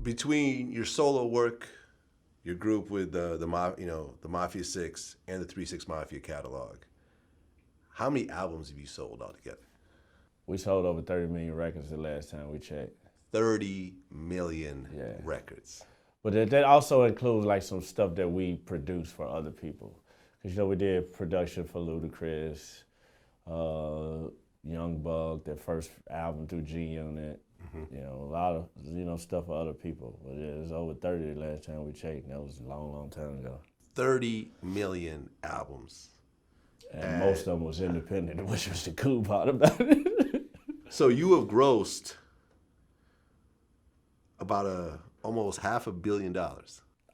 between your solo work, your group with the Mafia 6 and the 3-6 Mafia catalog, how many albums have you sold altogether? We sold over 30 million records the last time we checked. 30 million records. But that also includes like some stuff that we produced for other people. Cause we did production for Ludacris, Young Bug, their first album through G Unit. A lot of stuff for other people. But it was over 30 the last time we checked. That was a long, long time ago. 30 million albums. And most of them was independent, which was the cool part about it. So you have grossed about almost $500 million.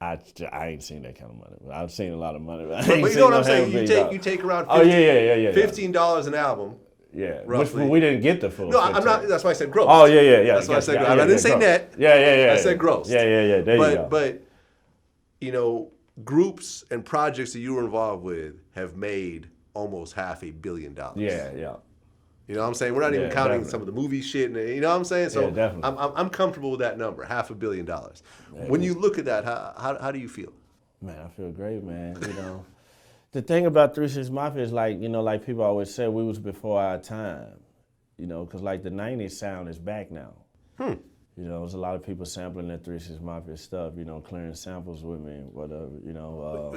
I ain't seen that kind of money. I've seen a lot of money. But you know what I'm saying? You take around $15 an album. Yeah, roughly. Which we didn't get the full. No, I'm not. That's why I said gross. Oh yeah. That's why I said gross. I didn't say net. Yeah. I said gross. Yeah. There you go. But groups and projects that you were involved with have made almost $500 million. Yeah. You know what I'm saying? We're not even counting some of the movie shit. You know what I'm saying? So definitely. I'm comfortable with that number, $500 million. When you look at that, how do you feel? Man, I feel great, man. The thing about 3-6 Mafia is like people always say, we was before our time. Because like the 90s sound is back now. There's a lot of people sampling that 3-6 Mafia stuff, clearing samples with me, whatever,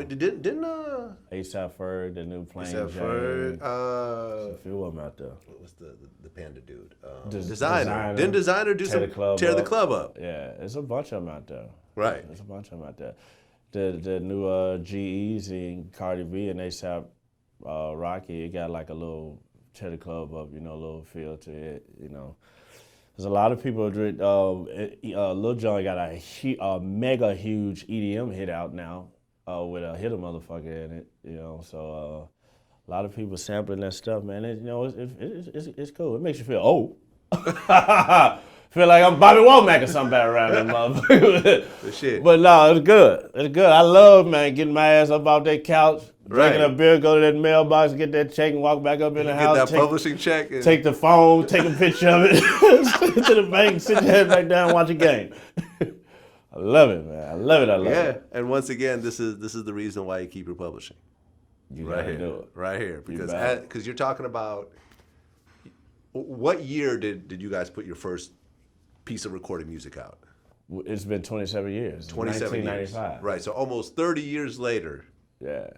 Didn't A$AP Ferg, the new Plain Jane. Ferg, a few of them out there. What was the Panda dude? Designer. Didn't Designer tear the club up? Yeah, there's a bunch of them out there. Right. There's a bunch of them out there. The new G-Eazy, Cardi B, and A$AP Rocky, it got like a little tear the club up, a little feel to it, There's a lot of people. Lil Jon got a mega huge EDM hit out now with a Hit a Motherfucker in it. So a lot of people sampling that stuff, man. It's cool. It makes you feel old. Feel like I'm Bobby Womack or something around that motherfucker. The shit. But no, it's good. It's good. I love, man, getting my ass up off that couch, drinking a beer, go to that mailbox, get that check, and walk back up in the house. Get that publishing check. Take the phone, take a picture of it, to the bank, sit your head back down, and watch a game. I love it, man. I love it. Yeah, and once again, this is the reason why you keep your publishing. You gotta do it. Right here. Because you're talking about, what year did you guys put your first piece of recorded music out? It's been 27 years. 27 1995. years. Right, so almost 30 years later. Yeah.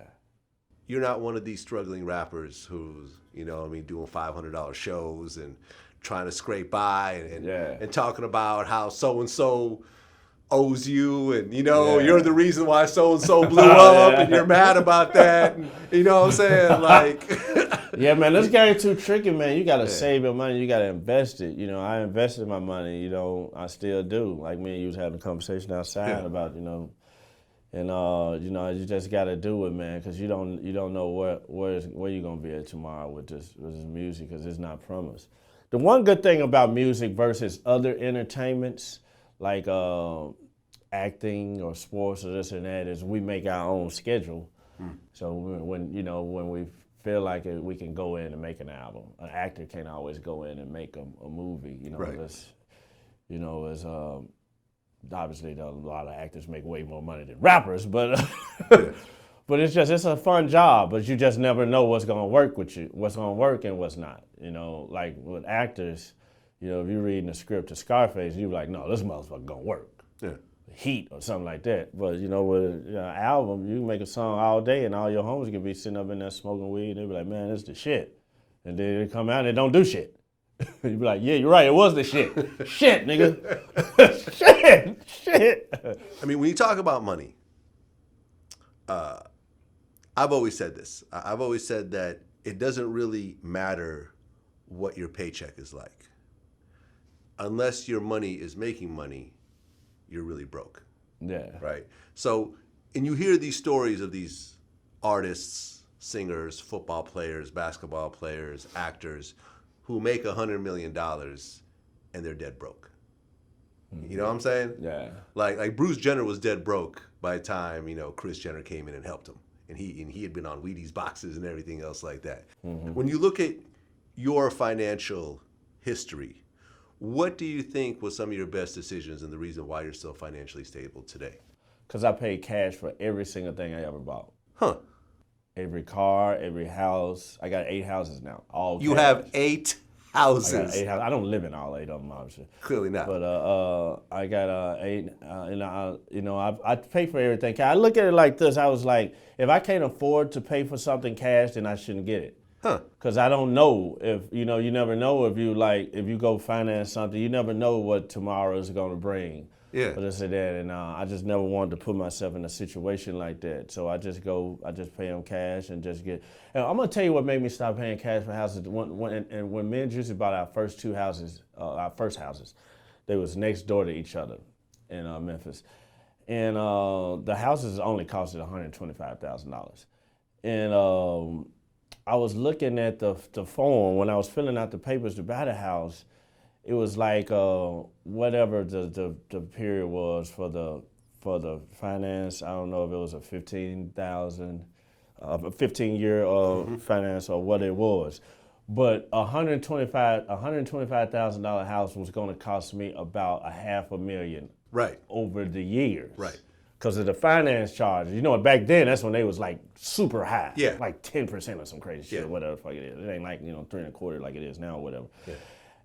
You're not one of these struggling rappers who's, doing $500 shows and trying to scrape by and talking about how so-and-so owes you and, you're the reason why so-and-so blew up and you're mad about that. And, you know what I'm saying? Like... Yeah, man, this game too tricky, man. You gotta save your money. You gotta invest it. I invested my money. I still do. Like me and you was having a conversation outside about, and you just gotta do it, man, because you don't know where you're gonna be at tomorrow with this music, because it's not promised. The one good thing about music versus other entertainments, like acting or sports or this and that, is we make our own schedule. So when we feel like we can go in and make an album. An actor can't always go in and make a movie. Obviously a lot of actors make way more money than rappers, but but it's a fun job. But you just never know what's gonna work with you, what's gonna work and what's not. Like with actors, if you're reading a script to Scarface, you're like, no, this motherfucker gonna work. Yeah. Heat or something like that. But with an album, you can make a song all day and all your homies can be sitting up in there smoking weed and they be like, man, this is the shit. And then they come out and they don't do shit. You be like, yeah, you're right, it was the shit. Shit, nigga. Shit. I mean, when you talk about money, I've always said this. I've always said that it doesn't really matter what your paycheck is like. Unless your money is making money, you're really broke. Yeah. Right? So, and you hear these stories of these artists, singers, football players, basketball players, actors who make $100 million and they're dead broke. You know what I'm saying? Yeah. Like Bruce Jenner was dead broke by the time, Kris Jenner came in and helped him. And he had been on Wheaties boxes and everything else like that. When you look at your financial history, What do you think was some of your best decisions and the reason why you're still financially stable today? Because I paid cash for every single thing I ever bought. Huh. Every car, every house. I got 8 houses now. All You cash. have 8 houses. I got 8 houses. I don't live in all 8 of them, obviously. Clearly not. But I got 8, and I pay for everything. I look at it like this. I was like, if I can't afford to pay for something cash, then I shouldn't get it. Huh. Because I don't know if, you never know if you go finance something, you never know what tomorrow is going to bring. Yeah. But this and that, and I just never wanted to put myself in a situation like that. So I just pay them cash and just get. And I'm gonna tell you what made me stop paying cash for houses. When me and Juicy bought our first 2 houses, our first houses, they was next door to each other in Memphis, and the houses only costed $125,000, and I was looking at the form when I was filling out the papers to buy the house. It was like whatever the period was for the finance. I don't know if it was a 15-year finance or what it was, but $125,000 house was going to cost me about $500,000. Right. Over the years. Right. Because of the finance charges. Back then, that's when they was like super high. Yeah. Like 10% or some crazy shit, Yeah. whatever the fuck it is. It ain't like, 3.25 like it is now or whatever. Yeah.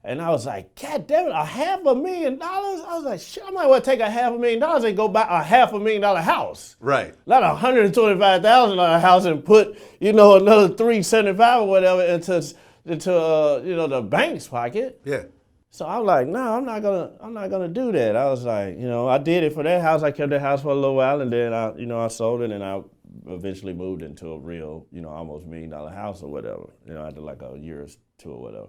And I was like, God damn it, $500,000? I was like, shit, I might well take $500,000 and go buy a $500,000 house. Right. Not a $125,000 house and put, another $375 or whatever into the bank's pocket. Yeah. So I'm like, no, I'm not gonna do that. I was like, I did it for that house. I kept that house for a little while, and then I sold it, and I eventually moved into a real, almost $1 million house or whatever. After like a year or 2 or whatever.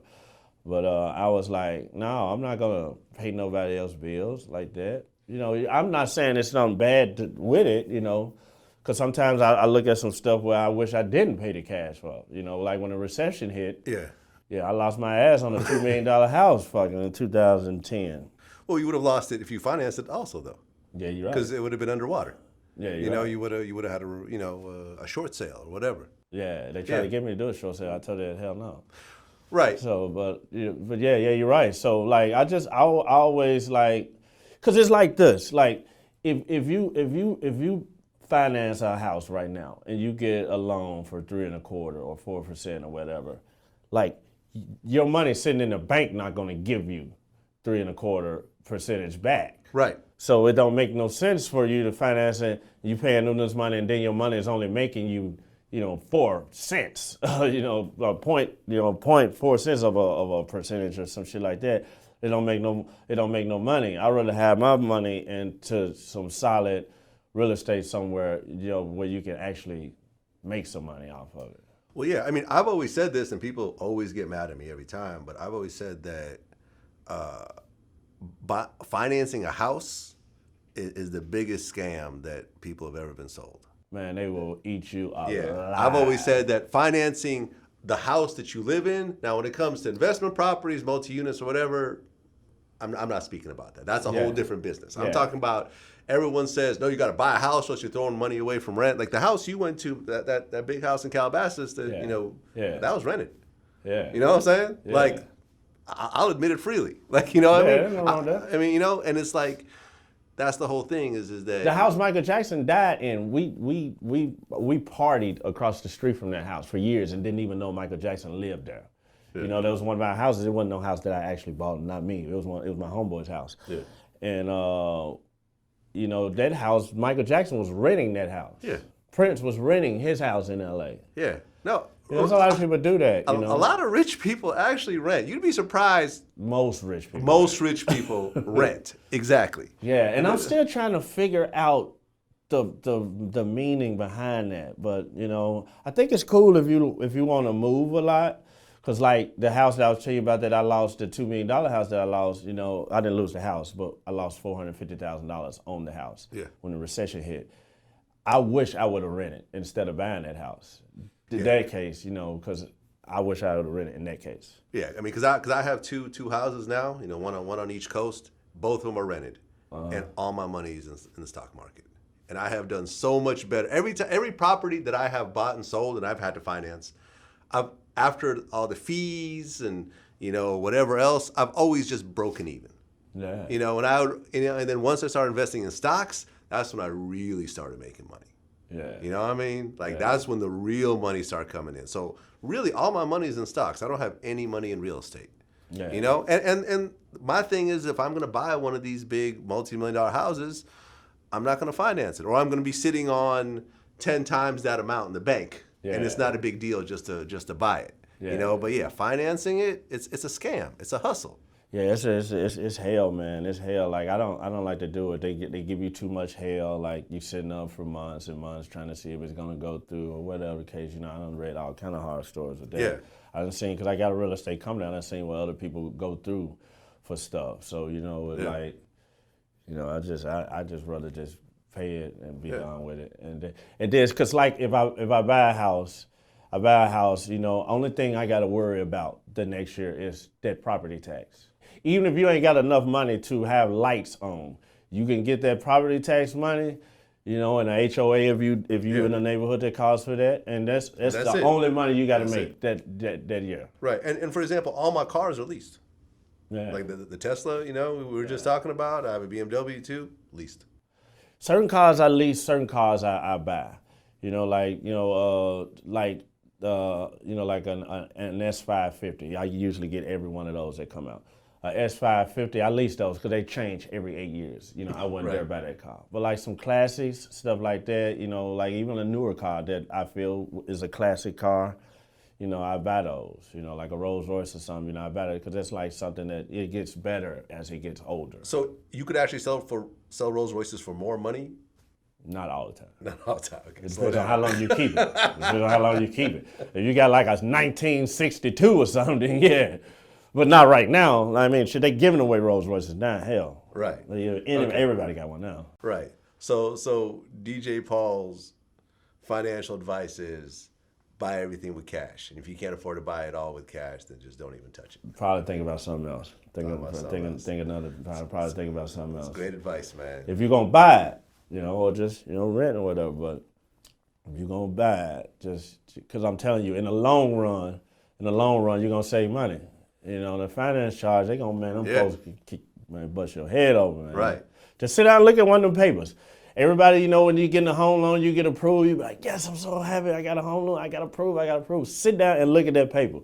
But I was like, no, I'm not gonna pay nobody else's bills like that. I'm not saying there's something bad with it, because sometimes I look at some stuff where I wish I didn't pay the cash for. Like when the recession hit. Yeah. Yeah, I lost my ass on a $2 million house fucking in 2010. Well, you would have lost it if you financed it also, though. Yeah, you're right. Because it would have been underwater. Yeah, you're right. You would have had a short sale or whatever. Yeah, they tried to get me to do a short sale. I told them hell no. Right. So, but yeah, you're right. So like, I always like, cause it's like this. Like, if you finance a house right now and you get a loan for 3.25% or 4% or whatever, like your money sitting in the bank not going to give you 3.25% back. Right. So it don't make no sense for you to finance it. You paying them this money and then your money is only making you 4 cents, 0.4 cents of a percentage or some shit like that. It don't make no money. I'd rather have my money into some solid real estate somewhere, where you can actually make some money off of it. Well, yeah. I mean, I've always said this, and people always get mad at me every time. But I've always said that financing a house is the biggest scam that people have ever been sold. Man, they will eat you alive. Yeah, I've always said that financing the house that you live in. Now, when it comes to investment properties, multi-units or whatever, I'm not speaking about that. That's a whole different business. I'm talking about. Everyone says, no, you got to buy a house, or else you're throwing money away from rent. Like the house you went to, that big house in Calabasas, that was rented. Yeah. You know what I'm saying? Yeah. Like, I'll admit it freely. Like, what I mean? No wrong with that. I mean, and it's like, that's the whole thing is that the house Michael Jackson died in, we partied across the street from that house for years and didn't even know Michael Jackson lived there. Yeah. That was one of our houses. It wasn't no house that I actually bought, not me. It was my homeboy's house. Yeah. And that house, Michael Jackson was renting that house. Yeah. Prince was renting his house in L.A. Yeah. No. There's a lot of people do that. A lot of rich people actually rent. You'd be surprised. Most rich people rent. Exactly. Yeah, and I'm still trying to figure out the meaning behind that. But I think it's cool if you want to move a lot. Because like the house that I was telling you about that I lost, the $2 million house that I lost, I didn't lose the house, but I lost $450,000 on the house when the recession hit. I wish I would have rented instead of buying that house. In that case, because I wish I would have rented in that case. Yeah, I mean, because I have two houses now, one on each coast. Both of them are rented, and all my money is in the stock market. And I have done so much better. Every property that I have bought and sold and I've had to finance, after all the fees and whatever else, I've always just broken even. Yeah. And then once I started investing in stocks, that's when I really started making money. Yeah. You know what I mean? That's when the real money started coming in. So really, all my money is in stocks. I don't have any money in real estate. Yeah. And my thing is, if I'm going to buy one of these big multi-million-dollar houses, I'm not going to finance it, or I'm going to be sitting on 10 times that amount in the bank, and it's not a big deal just to buy it. Yeah. But yeah, financing it's a scam. It's a hustle. Yeah, it's hell, man. It's hell. Like I don't like to do it. They give you too much hell. Like you sitting up for months and months trying to see if it's gonna go through or whatever the case. I done read all kind of horror stories with that. Yeah. I done seen, because I got a real estate company. I done seen what other people go through for stuff. So I just rather just pay it and be done with it. And then because like if I buy a house. Only thing I got to worry about the next year is that property tax. Even if you ain't got enough money to have lights on, you can get that property tax money, and a HOA if you in a neighborhood that calls for that, and that's the only money you got to make that year. Right, and for example, all my cars are leased. Yeah. Like the Tesla, we were just talking about. I have a BMW too, leased. Certain cars I lease, certain cars I buy. Like an S550. I usually get every one of those that come out. S550, I lease those because they change every 8 years. I wasn't there by that car. But like some classics, stuff like that, like even a newer car that I feel is a classic car, I buy those. Like a Rolls Royce or something, I buy it because that's like something that it gets better as it gets older. So you could actually sell Rolls Royces for more money? Not all the time. Not all the time. Okay. It depends on how long you keep it. If you got like a 1962 or something, yeah. But not right now. I mean, they giving away Rolls Royces now? Hell. Right. Everybody got one now. Right. So DJ Paul's financial advice is buy everything with cash. And if you can't afford to buy it all with cash, then just don't even touch it. Probably think about something else. Think about something else. Great advice, man. If you're going to buy it, or just, rent or whatever. But if you're going to buy it, just because I'm telling you, in the long run, you're going to save money. The finance charge, they going to, them folks can bust your head over, man. Right. Just sit down and look at one of them papers. Everybody, when you get in a home loan, you get approved, you be like, yes, I'm so happy I got a home loan, I got approved. Sit down and look at that paper.